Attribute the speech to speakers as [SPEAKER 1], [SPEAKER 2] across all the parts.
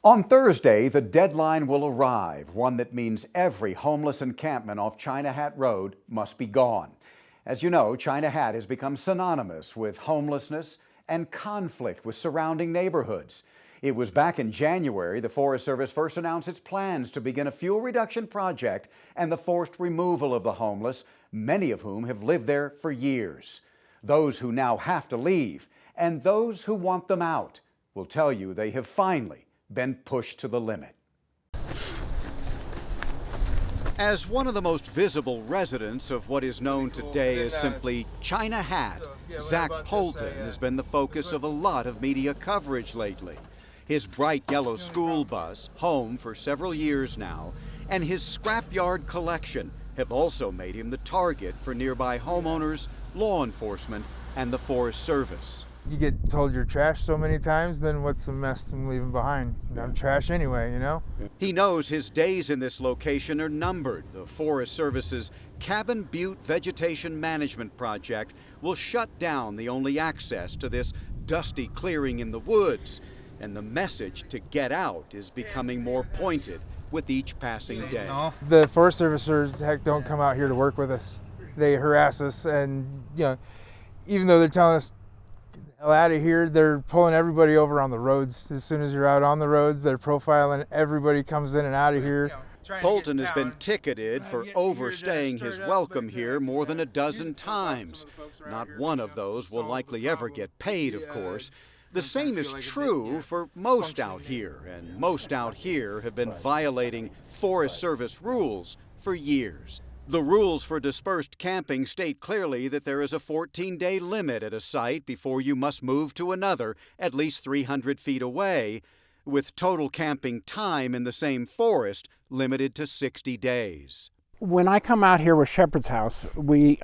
[SPEAKER 1] On Thursday, the deadline will arrive, one that means every homeless encampment off China Hat Road must be gone. As you know, China Hat has become synonymous with homelessness and conflict with surrounding neighborhoods. It was back in January the Forest Service first announced its plans to begin a fuel reduction project and the forced removal of the homeless, many of whom have lived there for years. Those who now have to leave and those who want them out will tell you they have finally been pushed to the limit. As one of the most visible residents of what is known today as simply China Hat, Zach Polton has been the focus of a lot of media coverage lately. His bright yellow school bus, home for several years now, and his scrapyard collection have also made him the target for nearby homeowners, law enforcement, and the Forest Service.
[SPEAKER 2] You get told you're trash so many times, then what's the mess I'm leaving behind? I'm trash anyway, you know?
[SPEAKER 1] He knows his days in this location are numbered. The Forest Service's Cabin Butte Vegetation Management Project will shut down the only access to this dusty clearing in the woods, and the message to get out is becoming more pointed with each passing day.
[SPEAKER 2] The Forest Servicers, heck, don't come out here to work with us. They harass us, and even though they're telling us out of here, they're pulling everybody over on the roads. As soon as you're out on the roads, they're profiling everybody comes in and out of here.
[SPEAKER 1] Polton has been ticketed for overstaying his welcome here more than a dozen times. Not one of those will likely ever get paid, of course. The same is true for most out here, and most out here have been violating Forest Service rules for years. The rules for dispersed camping state clearly that there is a 14-day limit at a site before you must move to another at least 300 feet away, with total camping time in the same forest limited to 60 days.
[SPEAKER 3] When I come out here with Shepherd's House, we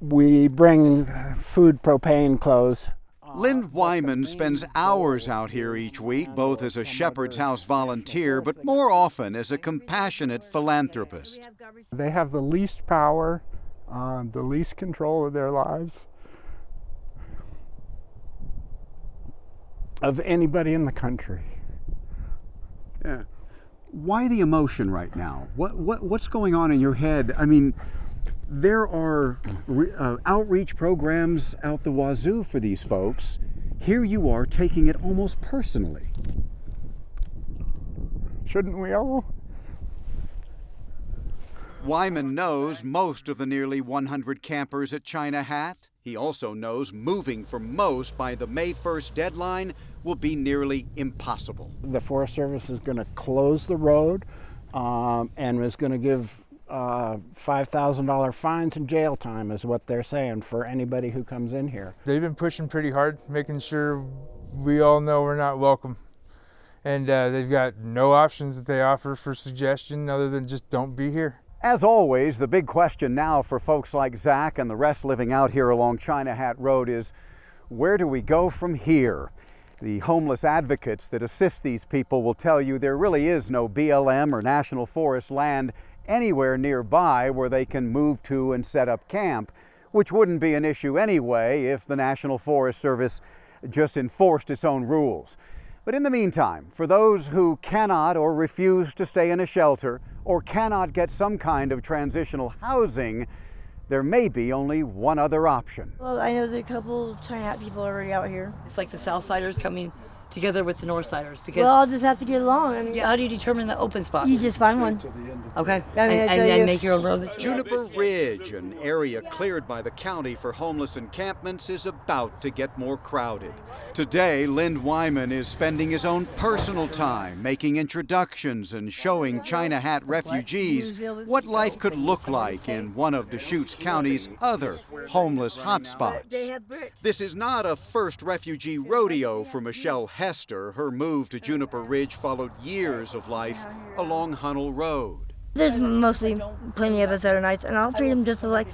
[SPEAKER 3] bring food, propane, clothes.
[SPEAKER 1] Lynn Wyman spends hours out here each week, both as a Shepherd's House volunteer, but more often as a compassionate philanthropist.
[SPEAKER 3] They have the least power, the least control of their lives of anybody in the country.
[SPEAKER 1] Yeah. Why the emotion right now? What's going on in your head? I mean, there are outreach programs out the wazoo for these folks. Here you are taking it almost personally.
[SPEAKER 3] Shouldn't we all?
[SPEAKER 1] Wyman knows most of the nearly 100 campers at China Hat. He also knows moving for most by the May 1st deadline will be nearly impossible.
[SPEAKER 3] The Forest Service is going to close the road and is going to give $5,000 fines and jail time is what they're saying for anybody who comes in here.
[SPEAKER 2] They've been pushing pretty hard, making sure we all know we're not welcome. And they've got no options that they offer for suggestion other than just don't be here.
[SPEAKER 1] As always, the big question now for folks like Zach and the rest living out here along China Hat Road is, where do we go from here? The homeless advocates that assist these people will tell you there really is no BLM or National Forest land anywhere nearby where they can move to and set up camp, which wouldn't be an issue anyway if the National Forest Service just enforced its own rules. But in the meantime, for those who cannot or refuse to stay in a shelter or cannot get some kind of transitional housing, there may be only one other option.
[SPEAKER 4] Well, I know there's a couple China Hat people already out here.
[SPEAKER 5] It's like the South Siders coming together with the North Siders, because
[SPEAKER 4] Well, I'll just have to get along. I mean,
[SPEAKER 5] how do you determine the open spots?
[SPEAKER 4] you just find one.
[SPEAKER 5] Okay,
[SPEAKER 4] I mean, I tell you.
[SPEAKER 5] and make your own road.
[SPEAKER 1] Juniper Ridge, an area cleared by the county for homeless encampments, is about to get more crowded. Today, Lynn Wyman is spending his own personal time making introductions and showing China Hat refugees what life could look like in one of Deschutes County's other homeless hotspots. This is not a first refugee rodeo for Michelle Hester. Her move to Juniper Ridge followed years of life along Hunnell Road.
[SPEAKER 4] There's mostly plenty of us that are nice, and I'll treat them just like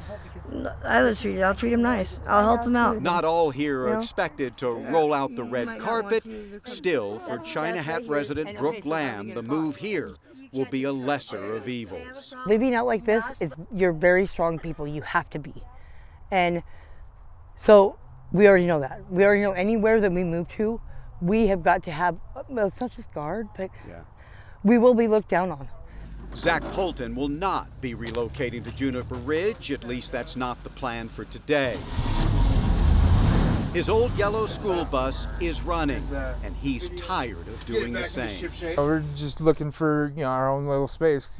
[SPEAKER 4] I was treated. I'll treat them nice. I'll help them out.
[SPEAKER 1] Not all here are expected to roll out the red carpet. Still, for China Hat resident Brooke Lamb, the move here will be a lesser of evils.
[SPEAKER 5] Living out like this you're very strong people. You have to be, and so we already know that. We already know anywhere that we move to, We have got to have, well, it's not just guard, but
[SPEAKER 1] Yeah.
[SPEAKER 5] we will be looked down on.
[SPEAKER 1] Zach Polton will not be relocating to Juniper Ridge, at least that's not the plan for today. His old yellow school bus is running, and he's tired of doing the same.
[SPEAKER 2] We're just looking for, our own little space.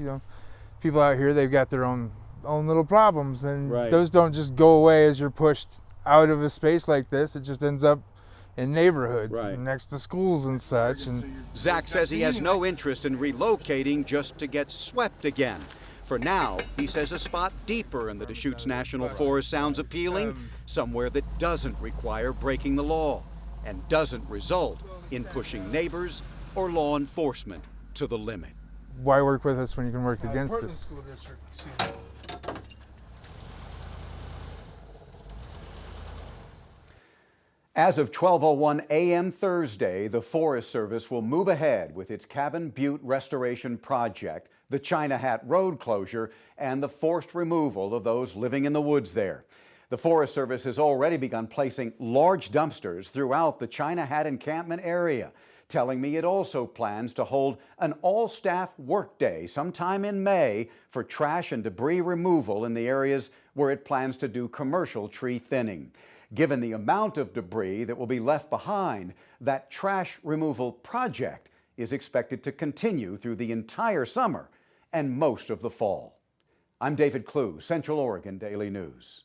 [SPEAKER 2] People out here, they've got their own little problems, and those don't just go away as you're pushed out of a space like this. It just ends up in neighborhoods next to schools and such. And
[SPEAKER 1] Zach says he has no interest in relocating just to get swept again. For now, he says a spot deeper in the Deschutes National Forest sounds appealing, somewhere that doesn't require breaking the law and doesn't result in pushing neighbors or law enforcement to the limit.
[SPEAKER 2] why work with us when you can work against
[SPEAKER 6] Portland
[SPEAKER 2] us?
[SPEAKER 6] School District, excuse me.
[SPEAKER 1] As of 12:01 a.m. Thursday, the Forest Service will move ahead with its Cabin Butte restoration project, the China Hat Road closure, and the forced removal of those living in the woods there. The Forest Service has already begun placing large dumpsters throughout the China Hat encampment area, telling me it also plans to hold an all-staff workday sometime in May for trash and debris removal in the areas where it plans to do commercial tree thinning. Given the amount of debris that will be left behind, that trash removal project is expected to continue through the entire summer and most of the fall. I'm David Clue, Central Oregon Daily News.